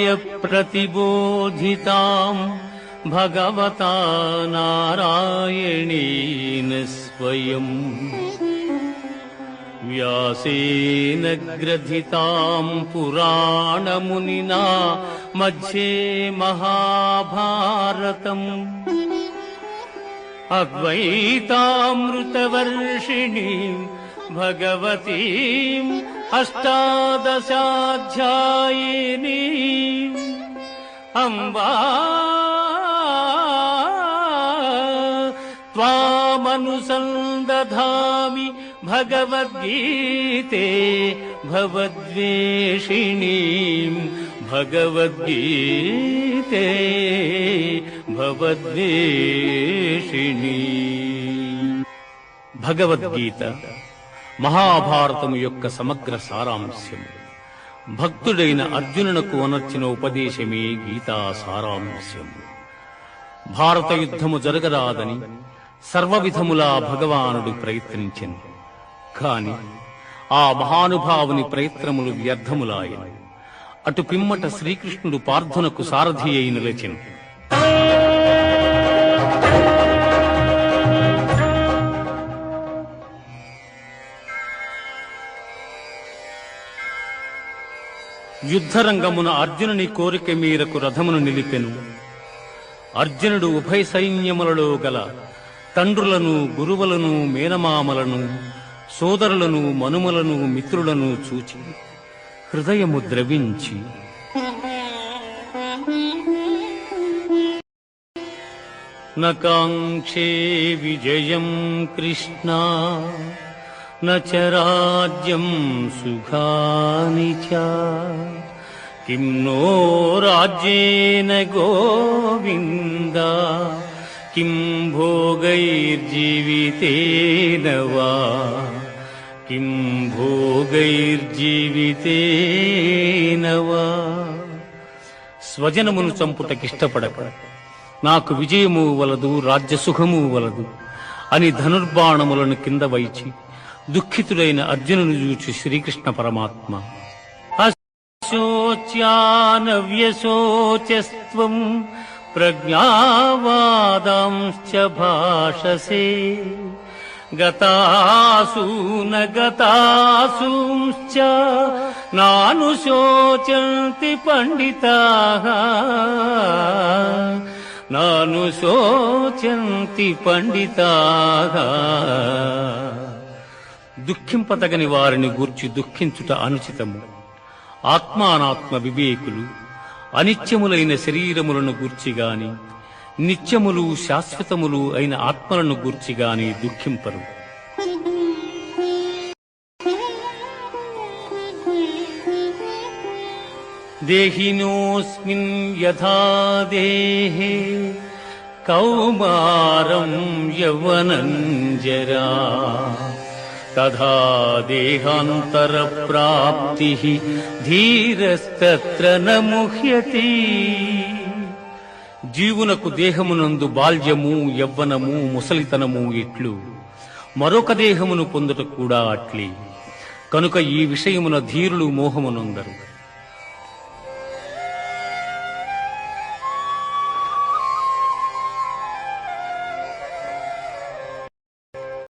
व्यासाय प्रतिबोधिताम् भगवता नारायणेन स्वयम् व्यासेन ग्रथिताम् पुराणमुनिना मध्ये महाभारतम् अद्वैतामृतवर्षिणीम् भगवतीम् अष्टादशाध्यायिनीम् अम्बा त्वामनुसन्दधामि भगवद्गीते भवद्वेषिणीम् भगवद्गीते भवद्वेषिणी। భగవద్గీత మహాభారతము యొక్క సమగ్ర సారాంశము. భక్తుడైన అర్జునునకు అనర్చిన ఉపదేశమే గీతా సారాంశము. భారత యుద్ధము జరగరాదని సర్వవిధములా భగవానుడు ప్రయత్నించెను. కాని ఆ మహానుభావుని ప్రయత్నములు వ్యర్థములాయను. అటు పిమ్మట శ్రీకృష్ణుడు పార్థునకు సారథి అయి నిలిచెను. యుద్ధరంగమున అర్జునుని కోరిక మేరకు రథమును నిలిపెను. అర్జునుడు ఉభయ సైన్యములలో గల తండ్రులను, గురువులను, మేనమామలను, సోదరులను, మనుమలను, మిత్రులను చూచి హృదయము ద్రవించి నకాంక్షే విజయం కృష్ణ నచ రాజ్యం సుఖాని చ కిం నో రాజ్యేన గోవింద కిం భోగైర్జీవితేన వా కిం భోగైర్జీవితేన వా. స్వజనమును చంపుటకిష్టపడక నాకు విజయము వలదు, రాజ్యసుఖము వలదు అని ధనుర్బాణములను కింద వైచి దుఃఖితుడైన అర్జునుని చూచి శ్రీకృష్ణ పరమాత్మ అశోచ్యానవ్యశోచస్త్వం ప్రజ్ఞావాదాంశ్చ భాషసే గతాసూన గతాసూంశ్చ నానుశోచంతి పండితాః నానుశోచంతి పండితాః. దుఃఖింపతగని వారిని గూర్చి దుఃఖించుట అనుచితము. ఆత్మానాత్మ వివేకులు అనిత్యములైన శరీరములను గూర్చిగాని, నిత్యములు శాశ్వతములు అయిన ఆత్మలను గూర్చిగాని దుఃఖింపరు. దేహినోస్మిన్ యథా దేహే కౌమారం యవ్వనం జరా తథా దేహాంతర ప్రాప్తిః ధీరస్తత్ర న ముహ్యతి. జీవునకు దేహమునందు బాల్యము, యవ్వనము, ముసలితనము ఇట్లు మరొక దేహమును పొందుట కూడా అట్లే. కనుక ఈ విషయమున ధీరులు మోహమునొందరు.